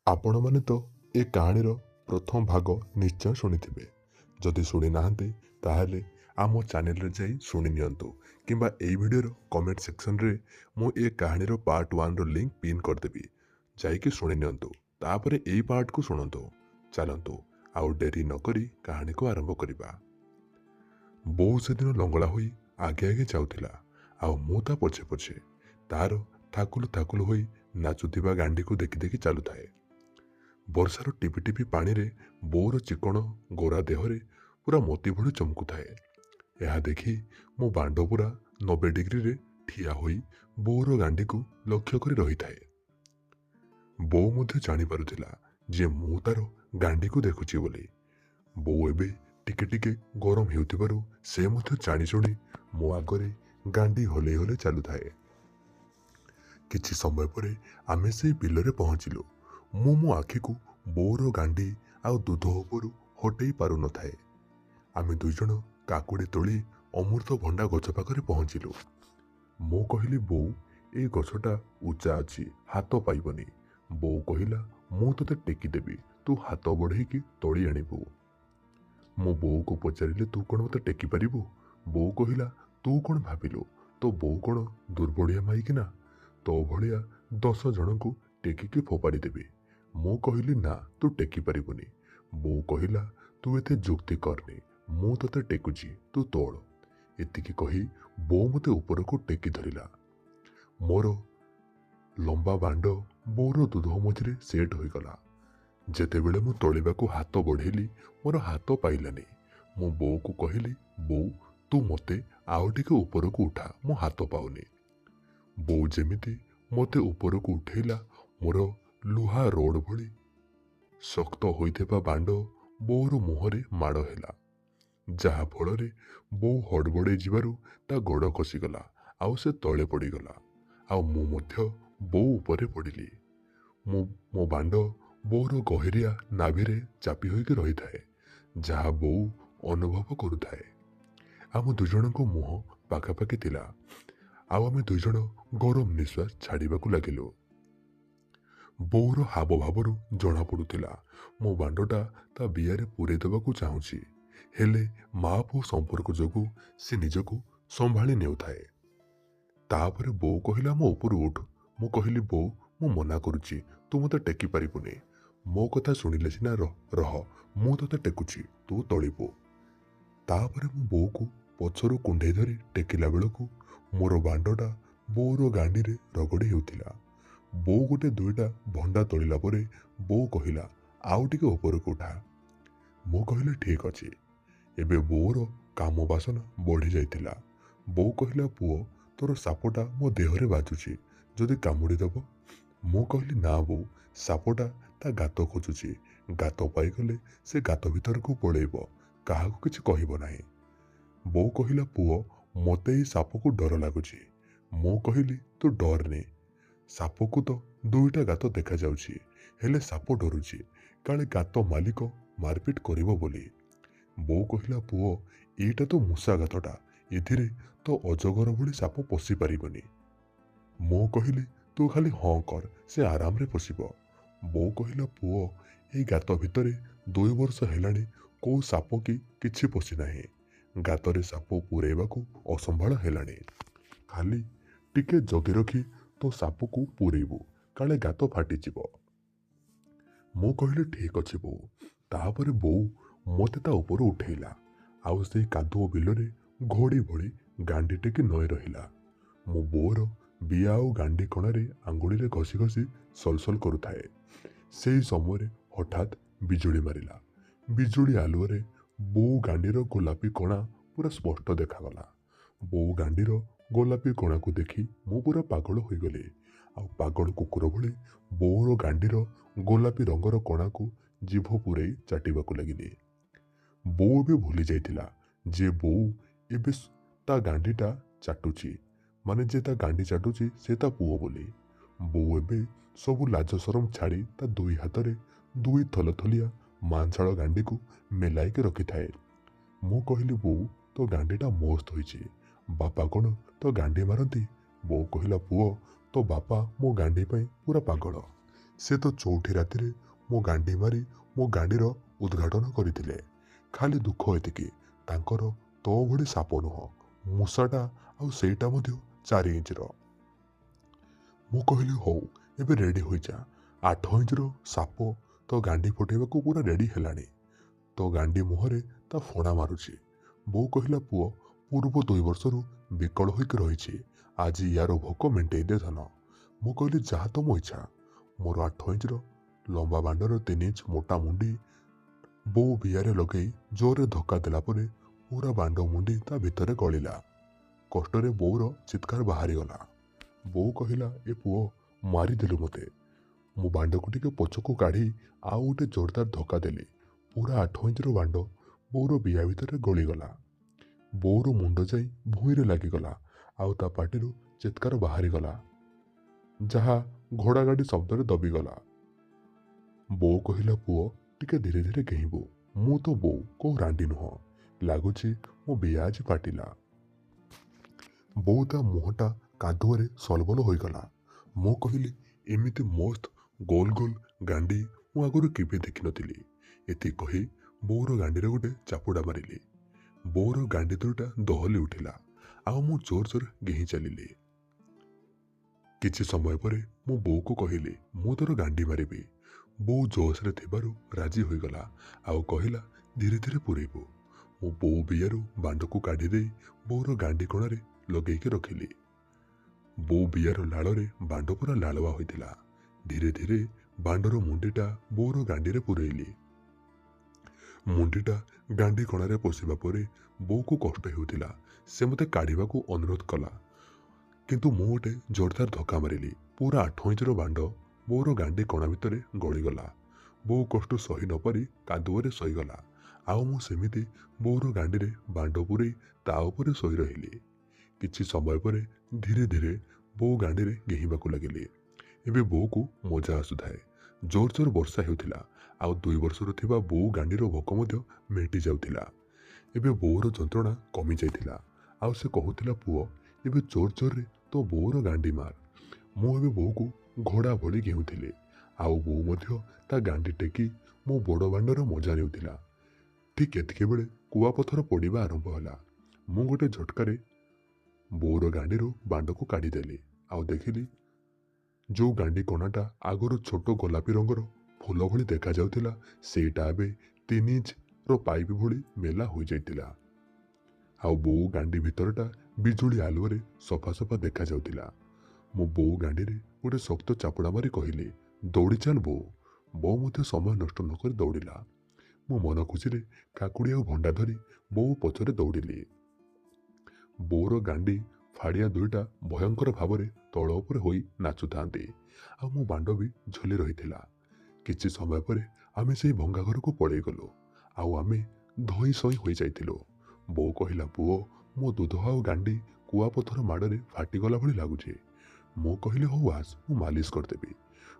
ଆପଣମାନେ ତ ଏ କାହାଣୀର ପ୍ରଥମ ଭାଗ ନିଶ୍ଚୟ ଶୁଣିଥିବେ। ଯଦି ଶୁଣି ନାହାନ୍ତି ତାହେଲେ ଆମ ଚ୍ୟାନେଲରେ ଯାଇ ଶୁଣି ନିଅନ୍ତୁ, କିମ୍ବା ଏହି ଭିଡ଼ିଓର କମେଣ୍ଟ ସେକ୍ସନରେ ମୁଁ ଏ କାହାଣୀର ପାର୍ଟ 1ର ଲିଙ୍କ ପିନ୍ କରିଦେବି। ଯାଇକି ଶୁଣି ନିଅନ୍ତୁ, ତାପରେ ଏଇ ପାର୍ଟକୁ ଶୁଣନ୍ତୁ। ଚାଲନ୍ତୁ ଆଉ ଡେରି ନକରି କାହାଣୀକୁ ଆରମ୍ଭ କରିବା। ବୋଉ ସେଦିନ ଲଙ୍ଗଳା ହୋଇ ଆଗେ ଆଗେ ଯାଉଥିଲା, ଆଉ ମୁଁ ତା ପଛେ ପଛେ ତାର ଥାକୁଲୁ ଥାକୁଲୁ ହୋଇ ନାଚୁଥିବା ଗାଣ୍ଡିକୁ ଦେଖି ଦେଖି ଚାଲୁଥାଏ। ବର୍ଷାର ଟିପି ଟିପି ପାଣିରେ ବୋଉର ଚିକଣ ଗୋରା ଦେହରେ ପୁରା ମୋତି ଭଳି ଚମକୁଥାଏ। ଏହା ଦେଖି ମୋ ବାଣ୍ଡ ପୁରା 90 ଡିଗ୍ରୀରେ ଠିଆ ହୋଇ ବୋଉର ଗାଣ୍ଡିକୁ ଲକ୍ଷ୍ୟ କରି ରହିଥାଏ। ବୋଉ ମଧ୍ୟ ଜାଣିପାରୁଥିଲା ଯେ ମୁଁ ତାର ଗାଣ୍ଡିକୁ ଦେଖୁଛି ବୋଲି। ବୋଉ ଏବେ ଟିକେ ଟିକେ ଗରମ ହେଉଥିବାରୁ ସେ ମଧ୍ୟ ଜାଣିଶୁଣି ମୋ ଆଗରେ ଗାଣ୍ଡି ହଲେଇ ହଲେଇ ଚାଲୁଥାଏ। କିଛି ସମୟ ପରେ ଆମେ ସେଇ ବିଲରେ ପହଞ୍ଚିଲୁ। ମୁଁ ମୋ ଆଖିକୁ ବୋଉର ଗାଣ୍ଡି ଆଉ ଦୁଧ ଉପରୁ ହଟେଇ ପାରୁନଥାଏ। ଆମେ ଦୁଇଜଣ କାକୁଡ଼ି ତୋଳି ଅମୃତଭଣ୍ଡା ଗଛ ପାଖରେ ପହଞ୍ଚିଲୁ। ମୁଁ କହିଲି, ବୋଉ, ଏଇ ଗଛଟା ଉଚ୍ଚା ଅଛି, ହାତ ପାଇବନି। ବୋଉ କହିଲା, ମୁଁ ତୋତେ ଟେକିଦେବି, ତୁ ହାତ ବଢ଼େଇକି ତୋଳି ଆଣିବୁ। ମୁଁ ବୋଉକୁ ପଚାରିଲି, ତୁ କ'ଣ ମୋତେ ଟେକି ପାରିବୁ? ବୋଉ କହିଲା, ତୁ କ'ଣ ଭାବିଲୁ ତୋ ବୋଉ କ'ଣ ଦୁର୍ବଳିଆ ମାଇକିନା? ତୋ ଭଳିଆ 10 ଜଣଙ୍କୁ ଟେକିକି ଫୋପାଡ଼ି ଦେବି। ମୁଁ କହିଲି, ନା, ତୁ ଟେକି ପାରିବୁନି। ବୋଉ କହିଲା, ତୁ ଏତେ ଯୁକ୍ତି କରନି, ମୁଁ ତୋତେ ଟେକୁଛି, ତୁ ତୋଳ। ଏତିକି କହି ବୋଉ ମୋତେ ଉପରକୁ ଟେକି ଧରିଲା। ମୋର ଲମ୍ବା ବାଣ୍ଡ ବୋଉର ଦୁଧ ମଝିରେ ସେଟ୍ ହୋଇଗଲା। ଯେତେବେଳେ ମୁଁ ତୋଳିବାକୁ ହାତ ବଢ଼େଇଲି, ମୋର ହାତ ପାଇଲାନି। ମୁଁ ବୋଉକୁ କହିଲି, ବୋଉ, ତୁ ମୋତେ ଆଉ ଟିକେ ଉପରକୁ ଉଠା, ମୋ ହାତ ପାଉନି। ବୋଉ ଯେମିତି ମୋତେ ଉପରକୁ ଉଠେଇଲା, ମୋର ଲୁହା ରୋଡ଼ ଭଳି ଶକ୍ତ ହୋଇଥିବା ବାଣ୍ଡ ବୋଉର ମୁହଁରେ ମାଡ଼ ହେଲା। ଯାହା ଫଳରେ ବୋଉ ହଡ଼ବଡ଼େଇ ଯିବାରୁ ତା ଗୋଡ଼ ଖସିଗଲା, ଆଉ ସେ ତଳେ ପଡ଼ିଗଲା। ଆଉ ମୁଁ ମଧ୍ୟ ବୋଉ ଉପରେ ପଡ଼ିଲି। ମୋ ବାଣ୍ଡ ବୋଉର ଗହିରିଆ ନାଭିରେ ଚାପି ହୋଇକି ରହିଥାଏ, ଯାହା ବୋଉ ଅନୁଭବ କରୁଥାଏ। ଆମ ଦୁଇଜଣଙ୍କ ମୁହଁ ପାଖାପାଖି ଥିଲା, ଆଉ ଆମେ ଦୁଇଜଣ ଗରମ ନିଶ୍ୱାସ ଛାଡ଼ିବାକୁ ଲାଗିଲୁ। ବୋଉର ହାବଭାବରୁ ଜଣାପଡ଼ୁଥିଲା ମୋ ବାଣ୍ଡଟା ତା ବିଆରେ ପୂରେଇ ଦେବାକୁ ଚାହୁଁଛି, ହେଲେ ମା ପୁଅ ସମ୍ପର୍କ ଯୋଗୁଁ ସେ ନିଜକୁ ସମ୍ଭାଳି ନେଉଥାଏ। ତାପରେ ବୋଉ କହିଲା, ମୋ ଉପରୁ ଉଠ। ମୁଁ କହିଲି, ବୋଉ, ମୁଁ ମନା କରୁଛି, ତୁ ମୋତେ ଟେକି ପାରିବୁନି। ମୋ କଥା ଶୁଣିଲେ ସିନା ରହ, ମୁଁ ତୋତେ ଟେକୁଛି, ତୁ ତଳିବୁ। ତାପରେ ମୁଁ ବୋଉକୁ ପଛରୁ କୁଣ୍ଢେଇ ଧରି ଟେକିଲା ବେଳକୁ ମୋର ବାଣ୍ଡଟା ବୋଉର ଗାଣ୍ଡିରେ ରଗଡ଼ି ହେଉଥିଲା। ବୋଉ ଗୋଟେ ଦୁଇଟା ଭଣ୍ଡା ତୋଳିଲା ପରେ ବୋଉ କହିଲା, ଆଉ ଟିକେ ଉପରକୁ ଉଠା। ମୁଁ କହିଲି, ଠିକ୍ ଅଛି। ଏବେ ବୋଉର କାମ ବାସନା ବଢ଼ି ଯାଇଥିଲା। ବୋଉ କହିଲା, ପୁଅ, ତୋର ସାପଟା ମୋ ଦେହରେ ବାଜୁଛି, ଯଦି କାମୁଡ଼ି ଦେବ? ମୁଁ କହିଲି, ନା ବୋଉ, ସାପଟା ତା ଗାତ ଖୋଜୁଛି, ଗାତ ପାଇଗଲେ ସେ ଗାତ ଭିତରକୁ ପଳେଇବ, କାହାକୁ କିଛି କହିବ ନାହିଁ। ବୋଉ କହିଲା, ପୁଅ, ମୋତେ ଏଇ ସାପକୁ ଡର ଲାଗୁଛି। ମୁଁ କହିଲି, ତୁ ଡରନି, ସାପକୁ ତ ଦୁଇଟା ଗାତ ଦେଖାଯାଉଛି, ହେଲେ ସାପ ଡରୁଛି କାଳେ ଗାତ ମାଲିକ ମାରପିଟ କରିବ ବୋଲି। ବୋଉ କହିଲା, ପୁଅ, ଏଇଟା ତ ମୂଷା ଗାତଟା, ଏଥିରେ ତ ଅଜଗର ଭଳି ସାପ ପଶି ପାରିବନି। ମୁଁ କହିଲି, ତୁ ଖାଲି ହଁ କର, ସେ ଆରାମରେ ପଶିବ। ବୋଉ କହିଲା, ପୁଅ, ଏଇ ଗାତ ଭିତରେ 2 ବର୍ଷ ହେଲାଣି କୋଉ ସାପ କି କିଛି ପଶିନାହିଁ। ଗାତରେ ସାପ ପୂରେଇବାକୁ ଅସମ୍ଭାଳ ହେଲାଣି। ଖାଲି ଟିକେ ଜଗି ରଖି ତୋ ସାପକୁ ପୂରେଇବୁ, କାଳେ ଗାତ ଫାଟିଯିବ। ମୁଁ କହିଲି, ଠିକ୍ ଅଛି ବୋଉ। ତାପରେ ବୋଉ ମୋତେ ତା ଉପରୁ ଉଠେଇଲା, ଆଉ ସେଇ କାଦୁଅ ବିଲରେ ଘୋଡ଼ି ଭଳି ଗାଣ୍ଡି ଟେକି ନଇଁ ରହିଲା। ମୁଁ ବୋଉର ବିଆ ଆଉ ଗାଣ୍ଡି କଣାରେ ଆଙ୍ଗୁଳିରେ ଘଷି ଘଷି ସଲସଲ କରୁଥାଏ। ସେଇ ସମୟରେ ହଠାତ୍ ବିଜୁଳି ମାରିଲା। ବିଜୁଳି ଆଲୁଅରେ ବୋଉ ଗାଣ୍ଡିର ଗୋଲାପୀ କଣା ପୁରା ସ୍ପଷ୍ଟ ଦେଖାଗଲା। ବୋଉ ଗାଣ୍ଡିର ଗୋଲାପୀ କଣାକୁ ଦେଖି ମୁଁ ପୁରା ପାଗଳ ହୋଇଗଲି, ଆଉ ପାଗଳ କୁକୁର ଭଳି ବୋଉର ଗାଣ୍ଡିର ଗୋଲାପୀ ରଙ୍ଗର କଣାକୁ ଜିଭ ପୂରେଇ ଚାଟିବାକୁ ଲାଗିଲି। ବୋଉ ଏବେ ଭୁଲି ଯାଇଥିଲା ଯେ ବୋଉ ଏବେ ତା ଗାଣ୍ଡିଟା ଚାଟୁଛି, ମାନେ ଯେ ତା ଗାଣ୍ଡି ଚାଟୁଛି ସେ ତା ପୁଅ ବୋଲି। ବୋଉ ଏବେ ସବୁ ଲାଜ ସରମ ଛାଡ଼ି ତା 2 ହାତରେ 2 ଥଲଥଲିଆ ମାଂସାଳ ଗାଣ୍ଡିକୁ ମେଲାଇକି ରଖିଥାଏ। ମୁଁ କହିଲି, ବୋଉ, ତୋ ଗାଣ୍ଡିଟା ମସ୍ତ ହୋଇଛି, ବାପା କ'ଣ ତୋ ଗାଣ୍ଡି ମାରନ୍ତି? ବୋଉ କହିଲା, ପୁଅ, ତୋ ବାପା ମୋ ଗାଣ୍ଡି ପାଇଁ ପୁରା ପାଗଳ। ସେ ତ ଚଉଠି ରାତିରେ ମୋ ଗାଣ୍ଡି ମାରି ମୋ ଗାଣ୍ଡିର ଉଦ୍ଘାଟନ କରିଥିଲେ। ଖାଲି ଦୁଃଖ ଏତିକି, ତାଙ୍କର ତୋ ଭଳି ସାପ ନୁହଁ, ମୂଷାଟା, ଆଉ ସେଇଟା ମଧ୍ୟ 4 ଇଞ୍ଚର। ମୁଁ କହିଲି ହଉ, ଏବେ ରେଡ଼ି ହୋଇଯା। 8 ଇଞ୍ଚର ସାପ ତୋ ଗାଣ୍ଡି ଫଟେଇବାକୁ ପୁରା ରେଡ଼ି ହେଲାଣି। ତୋ ଗାଣ୍ଡି ମୁହଁରେ ତା ଫଣା ମାରୁଛି। ବୋଉ କହିଲା, ପୁଅ ପୂର୍ବ 2 ବର୍ଷରୁ ବିକଳ ହୋଇକି ରହିଛି, ଆଜି ୟାର ଭୋକ ମେଣ୍ଟେଇ ଦେ ଧନ। ମୁଁ କହିଲି, ଯାହା ତମ ଇଚ୍ଛା। ମୋର 8 ଇଞ୍ଚର ଲମ୍ବା ବାଣ୍ଡର 3 ଇଞ୍ଚ ମୋଟା ମୁଣ୍ଡି ବୋଉ ବିଆରେ ଲଗେଇ ଜୋରରେ ଧକ୍କା ଦେଲା ପରେ ପୁରା ବାଣ୍ଡ ମୁଣ୍ଡି ତା ଭିତରେ ଗଳିଲା। କଷ୍ଟରେ ବୋଉର ଚିତ୍କାର ବାହାରିଗଲା। ବୋଉ କହିଲା, ଏ ପୁଅ, ମାରିଦେଲୁ ମୋତେ। ମୁଁ ବାଣ୍ଡକୁ ଟିକେ ପଛକୁ କାଢ଼ି ଆଉ ଗୋଟେ ଜୋରଦାର ଧକ୍କା ଦେଲି। ପୁରା 8 ଇଞ୍ଚର ବାଣ୍ଡ ବୋଉର ବିଆ ଭିତରେ ଗଳିଗଲା। ବୋଉର ମୁଣ୍ଡ ଯାଇ ଭୂଇଁରେ ଲାଗିଗଲା, ଆଉ ତା ପାଟିରୁ ଚିତ୍କାର ବାହାରିଗଲା, ଯାହା ଘୋଡ଼ା ଗାଡ଼ି ଶବ୍ଦରେ ଦବିଗଲା। ବୋଉ କହିଲା, ପୁଅ ଟିକେ ଧୀରେ ଧୀରେ ଗେଇଁବୁ। ମୁଁ ତ ବୋଉ, କୋଉ ରାଣ୍ଡି ନୁହଁ। ଲାଗୁଛି ମୋ ବିଆ ଆଜି ପାଟିଲା। ବୋଉ ତା ମୁହଁଟା କାଦୁଅରେ ସଲବଲ ହୋଇଗଲା। ମୁଁ କହିଲି, ଏମିତି ମସ୍ତ ଗୋଲ ଗୋଲ ଗାଣ୍ଡି ମୁଁ ଆଗରୁ କେବେ ଦେଖିନଥିଲି। ଏତିକି କହି ବୋଉର ଗାଣ୍ଡିରେ ଗୋଟେ ଚାପୁଡ଼ା ମାରିଲି। ବୋଉର ଗାଣ୍ଡି ଦୁଇଟା ଦହଲି ଉଠିଲା, ଆଉ ମୁଁ ଜୋର ଜୋର ଗେହିଁ ଚାଲିଲି। କିଛି ସମୟ ପରେ ମୁଁ ବୋଉକୁ କହିଲି, ମୁଁ ତୋର ଗାଣ୍ଡି ମାରିବି। ବୋଉ ଜୋଶରେ ଥିବାରୁ ରାଜି ହୋଇଗଲା, ଆଉ କହିଲା, ଧୀରେ ଧୀରେ ପୁରେଇବୁ। ମୁଁ ବୋଉ ବିଆରୁ ବାଣ୍ଡକୁ କାଢ଼ି ଦେଇ ବୋଉର ଗାଣ୍ଡି କଣାରେ ଲଗେଇକି ରଖିଲି। ବୋଉ ବିଆର ଲାଳରେ ବାଣ୍ଡ ପୁରା ଲାଳୁଆ ହୋଇଥିଲା। ଧୀରେ ଧୀରେ ବାଣ୍ଡର ମୁଣ୍ଡିଟା ବୋଉର ଗାଣ୍ଡିରେ ପୁରେଇଲି। ମୁଣ୍ଡିଟା ଗାଣ୍ଡି କଣାରେ ପଶିବା ପରେ ବୋଉକୁ କଷ୍ଟ ହେଉଥିଲା। ସେ ମୋତେ କାଢ଼ିବାକୁ ଅନୁରୋଧ କଲା, କିନ୍ତୁ ମୁଁ ଗୋଟେ ଜୋରଦାର ଧକ୍କା ମାରିଲି। ପୁରା 8 ଇଞ୍ଚର ବାଣ୍ଡ ବୋଉର ଗାଣ୍ଡି କଣା ଭିତରେ ଗଳିଗଲା। ବୋଉ କଷ୍ଟ ସହି ନ ପାରି କାଦୁଅରେ ଶୋଇଗଲା, ଆଉ ମୁଁ ସେମିତି ବୋଉର ଗାଣ୍ଡିରେ ବାଣ୍ଡ ପୁରେଇ ତା ଉପରେ ଶୋଇ ରହିଲି। କିଛି ସମୟ ପରେ ଧୀରେ ଧୀରେ ବୋଉ ଗାଣ୍ଡିରେ ଗେହିବାକୁ ଲାଗିଲି। ଏବେ ବୋଉକୁ ମଜା ଆସୁଥାଏ। ଜୋର ଜୋର ବର୍ଷା ହେଉଥିଲା, ଆଉ 2 ବର୍ଷରୁ ଥିବା ବୋଉ ଗାଣ୍ଡିର ଭୋକ ମଧ୍ୟ ମେଣ୍ଟି ଯାଉଥିଲା। ଏବେ ବୋଉର ଯନ୍ତ୍ରଣା କମିଯାଇଥିଲା, ଆଉ ସେ କହୁଥିଲା, ପୁଅ ଏବେ ଜୋର ଜୋରରେ ତୋ ବୋଉର ଗାଣ୍ଡି ମାର। ମୁଁ ଏବେ ବୋଉକୁ ଘୋଡ଼ା ଭଳି ଘେଉଁଥିଲି, ଆଉ ବୋଉ ମଧ୍ୟ ତା ଗାଣ୍ଡି ଟେକି ମୋ ବଡ଼ ବାଣ୍ଡର ମଜା ନେଉଥିଲା। ଠିକ୍ ଏତିକିବେଳେ କୁଆପଥର ପଡ଼ିବା ଆରମ୍ଭ ହେଲା। ମୁଁ ଗୋଟେ ଝଟକାରେ ବୋଉର ଗାଣ୍ଡିରୁ ବାଣ୍ଡକୁ କାଢ଼ିଦେଲି, ଆଉ ଦେଖିଲି ଯେଉଁ ଗାଣ୍ଡି କଣାଟା ଆଗରୁ ଛୋଟ ଗୋଲାପୀ ରଙ୍ଗର ଫୁଲ ଭଳି ଦେଖାଯାଉଥିଲା, ସେଇଟା ଏବେ 3 ଇଞ୍ଚର ପାଇପ ଭଳି ମେଲା ହୋଇଯାଇଥିଲା। ଆଉ ବୋଉ ଗାଣ୍ଡି ଭିତରଟା ବିଜୁଳି ଆଲୁଅରେ ସଫା ସଫା ଦେଖାଯାଉଥିଲା। ମୁଁ ବୋଉ ଗାଣ୍ଡିରେ ଗୋଟେ ଶକ୍ତ ଚାପୁଡ଼ା ମାରି କହିଲି, ଦୌଡ଼ି ଚାଲ ବୋଉ। ବୋଉ ମଧ୍ୟ ସମୟ ନଷ୍ଟ ନ କରି ଦୌଡ଼ିଲା। ମୁଁ ମନ ଖୁସିରେ କାକୁଡ଼ି ଆଉ ଭଣ୍ଡା ଧରି ବୋଉ ପଛରେ ଦୌଡ଼ିଲି। ବୋଉର ଗାଣ୍ଡି ଫାଡ଼ିଆ ଦୁଇଟା ଭୟଙ୍କର ଭାବରେ ତଳ ଉପରେ ହୋଇ ନାଚୁଥାନ୍ତି, ଆଉ ମୋ ବାଣ୍ଡ ବି ଝୁଲି ରହିଥିଲା। କିଛି ସମୟ ପରେ ଆମେ ସେଇ ଭଙ୍ଗା ଘରକୁ ପଳେଇଗଲୁ, ଆଉ ଆମେ ଧଇଁ ସଇଁ ହୋଇଯାଇଥିଲୁ। ବୋଉ କହିଲା, ପୁଅ ମୋ ଦୁଧ ଆଉ ଗାଣ୍ଡି କୁଆପଥର ମାଡ଼ରେ ଫାଟିଗଲା ଭଳି ଲାଗୁଛି। ମୁଁ କହିଲି, ହଉ ଆସ, ମୁଁ ମାଲିସ କରିଦେବି।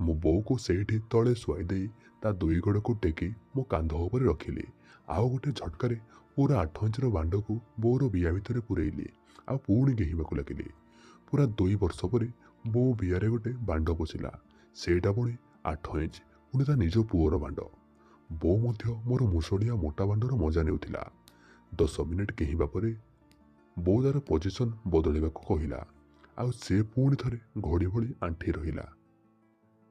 ମୁଁ ବୋଉକୁ ସେଇଠି ତଳେ ଶୁଆଇ ଦେଇ ତା 2 ଗୋଡ଼କୁ ଟେକି ମୋ କାନ୍ଧ ଉପରେ ରଖିଲି, ଆଉ ଗୋଟେ ଝଟକାରେ ପୁରା 8 ଇଞ୍ଚର ବାଣ୍ଡକୁ ବୋଉର ବିଆ ଭିତରେ ପୁରେଇଲି, ଆଉ ପୁଣି ଗେହିବାକୁ ଲାଗିଲି। ପୁରା 2 ବର୍ଷ ପରେ ବୋଉ ବିଆରେ ଗୋଟେ ବାଣ୍ଡ ପଶିଲା। ସେଇଟା ପୁଣି 8 ଇଞ୍ଚ, ପୁଣି ତା ନିଜ ପୁଅର ବାଣ୍ଡ। ବୋଉ ମଧ୍ୟ ମୋର ମୁଷଳିଆ ମୋଟା ବାଣ୍ଡର ମଜା ନେଉଥିଲା। 10 ମିନିଟ୍ ଗେହିବା ପରେ ବୋଉ ତାର ପୋଜିସନ ବଦଳିବାକୁ କହିଲା, ଆଉ ସେ ପୁଣି ଥରେ ଘୋଡ଼ି ଭଳି ଆଣ୍ଠେଇ ରହିଲା।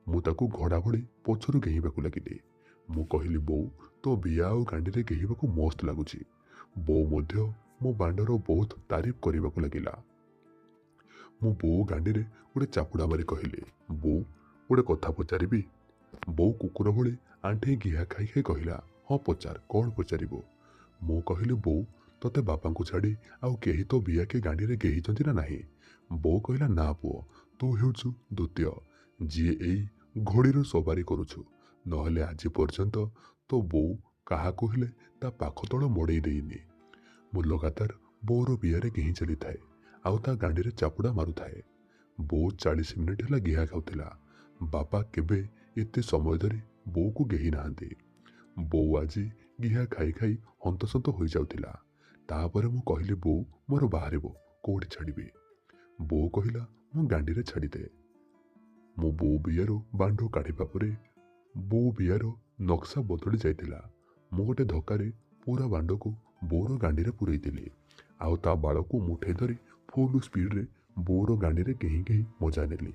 ମୁଁ ତାକୁ ଘୋଡ଼ା ଭଳି ପଛରୁ ଗେହିବାକୁ ଲାଗିଲି। ମୁଁ କହିଲି, ବୋଉ ତୋ ବିଆ ଆଉ ଗାଣ୍ଡିରେ ଗେହିବାକୁ ମସ୍ତ ଲାଗୁଛି। ବୋଉ ମଧ୍ୟ ମୋ ବାଣ୍ଡର ବହୁତ ତାରିଫ କରିବାକୁ ଲାଗିଲା। ମୁଁ ବୋଉ ଗାଣ୍ଡିରେ ଗୋଟେ ଚାପୁଡ଼ା ମାରି କହିଲି, ବୋଉ ଗୋଟେ କଥା ପଚାରିବି? ବୋଉ କୁକୁର ଭଳି ଆଣ୍ଠେଇ ଗିହା ଖାଇ ଖାଇ କହିଲା, ହଁ ପଚାର, କ'ଣ ପଚାରିବୁ? ମୁଁ କହିଲି, ବୋଉ ତୋତେ ବାପାଙ୍କୁ ଛାଡ଼ି ଆଉ କେହି ତୋ ବିଆ କି ଗାଣ୍ଡିରେ ଗେହିଛନ୍ତି ନା ନାହିଁ? ବୋଉ କହିଲା, ନା ପୁଅ, ତୁ ହେଉଛୁ ଦ୍ୱିତୀୟ ଯିଏ ଏଇ ଘୋଡ଼ିର ସବାରି କରୁଛୁ। ନହେଲେ ଆଜି ପର୍ଯ୍ୟନ୍ତ ତୋ ବୋଉ କାହାକୁ ହେଲେ ତା ପାଖ ତଳ ମୋଡ଼େଇ ଦେଇନି। ମୁଁ ଲଗାତାର ବୋଉର ବିଆରେ ଗେହିଁ ଚାଲିଥାଏ, ଆଉ ତା ଗାଣ୍ଡିରେ ଚାପୁଡ଼ା ମାରୁଥାଏ। ବୋଉ 40 ମିନିଟ୍ ହେଲା ଗିହା ଖାଉଥିଲା। ବାପା କେବେ ଏତେ ସମୟ ଧରି ବୋଉକୁ ଗେହି ନାହାନ୍ତି। ବୋଉ ଆଜି ଗିହା ଖାଇ ଖାଇ ହନ୍ତସନ୍ତ ହୋଇଯାଉଥିଲା। ତାପରେ ମୁଁ କହିଲି, ବୋଉ ମୋର ବାହାରିବ, କୋଉଠି ଛାଡ଼ିବି? ବୋଉ କହିଲା, ମୋ ଗାଣ୍ଡିରେ ଛାଡ଼ିଦେ। ମୁଁ ବୋଉ ବିଆରୁ ବାଣ୍ଡ କାଢ଼ିବା ପରେ ବୋଉ ବିଆର ନକ୍ସା ବଦଳି ଯାଇଥିଲା। ମୁଁ ଗୋଟେ ଧକ୍କାରେ ପୁରା ବାଣ୍ଡକୁ ବୋଉର ଗାଣ୍ଡିରେ ପୂରେଇଥିଲି ଆଉ ତା ବାଳକୁ ମୁଠେଇ ଧରି ଫୁଲ ସ୍ପିଡରେ ବୋଉର ଗାଣ୍ଡିରେ କେହି କେହି ମଜା ନେଲି।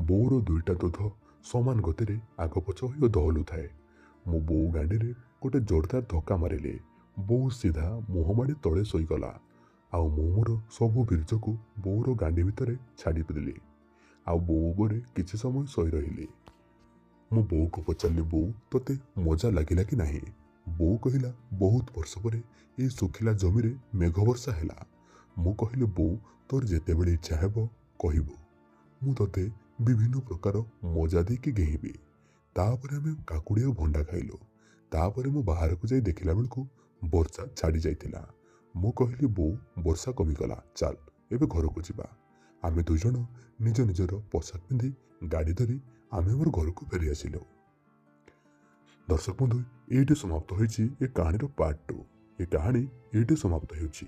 ବୋଉର ଦୁଇଟା ଦୁଧ ସମାନ ଗତିରେ ଆଗ ପଛ ହୋଇ ଦହଲୁଥାଏ। ମୁଁ ବୋଉ ଗାଣ୍ଡିରେ ଗୋଟେ ଜୋରଦାର ଧକ୍କା ମାରିଲି। ବୋଉ ସିଧା ମୁହଁ ମାଡ଼ି ତଳେ ଶୋଇଗଲା ଆଉ ମୁଁ ମୋର ସବୁ ବୀର୍ଯ୍ୟକୁ ବୋଉର ଗାଣ୍ଡି ଭିତରେ ଛାଡ଼ିଦେଲି ଆଉ ବୋଉ ଉପରେ କିଛି ସମୟ ଶୋଇ ରହିଲି। ମୁଁ ବୋଉକୁ ପଚାରିଲି, ବୋଉ ତୋତେ ମଜା ଲାଗିଲା କି ନାହିଁ? ବୋଉ କହିଲା, ବହୁତ ବର୍ଷ ପରେ ଏଇ ଶୁଖିଲା ଜମିରେ ମେଘ ବର୍ଷା ହେଲା। ମୁଁ କହିଲି, ବୋଉ ତୋର ଯେତେବେଳେ ଇଚ୍ଛା ହେବ କହିବୁ, ମୁଁ ତୋତେ ବିଭିନ୍ନ ପ୍ରକାର ମଜା ଦେଇକି ଘେଇବି। ତାପରେ ଆମେ କାକୁଡ଼ି ଆଉ ଭଣ୍ଡା ଖାଇଲୁ। ତାପରେ ମୁଁ ବାହାରକୁ ଯାଇ ଦେଖିଲା ବେଳକୁ ବର୍ଷା ଛାଡ଼ି ଯାଇଥିଲା। ମୁଁ କହିଲି, ବୋଉ ବର୍ଷା କମିଗଲା, ଚାଲ ଏବେ ଘରକୁ ଯିବା। ଆମେ ଦୁଇଜଣ ନିଜ ନିଜର ପୋଷାକ ପିନ୍ଧି ଗାଡ଼ି ଧରି ଆମେ ଆମର ଘରକୁ ଫେରି ଆସିଲୁ। ଦର୍ଶକ ବନ୍ଧୁ, ଏଇଠି ସମାପ୍ତ ହୋଇଛି ଏ କାହାଣୀର ପାର୍ଟ 2। ଏ କାହାଣୀ ଏଇଠି ସମାପ୍ତ ହେଉଛି।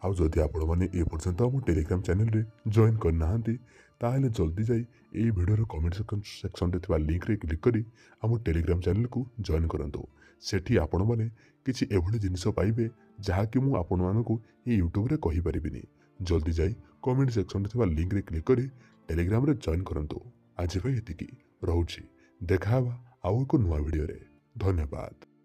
ଆଉ ଯଦି ଆପଣମାନେ ଏ ପର୍ଯ୍ୟନ୍ତ ଆମ ଟେଲିଗ୍ରାମ ଚ୍ୟାନେଲରେ ଜଏନ୍ କରିନାହାନ୍ତି ତାହେଲେ ଜଲ୍ଦି ଯାଇ ଏଇ ଭିଡ଼ିଓର କମେଣ୍ଟ ସେକ୍ସନରେ ଥିବା ଲିଙ୍କରେ କ୍ଲିକ୍ କରି ଆମ ଟେଲିଗ୍ରାମ ଚ୍ୟାନେଲକୁ ଜଏନ୍ କରନ୍ତୁ। ସେଠି ଆପଣମାନେ କିଛି ଏଭଳି ଜିନିଷ ପାଇବେ ଯାହାକି ମୁଁ ଆପଣମାନଙ୍କୁ ଏଇ ୟୁଟ୍ୟୁବରେ କହିପାରିବିନି। ଜଲ୍ଦି ଯାଇ କମେଣ୍ଟ ସେକ୍ସନରେ ଥିବା ଲିଙ୍କରେ କ୍ଲିକ୍ କରି ଟେଲିଗ୍ରାମରେ ଜଏନ୍ କରନ୍ତୁ। ଆଜି ପାଇଁ ଏତିକି, ରହୁଛି। ଦେଖା ହେବା ଆଉ ଏକ ନୂଆ ଭିଡ଼ିଓରେ। ଧନ୍ୟବାଦ।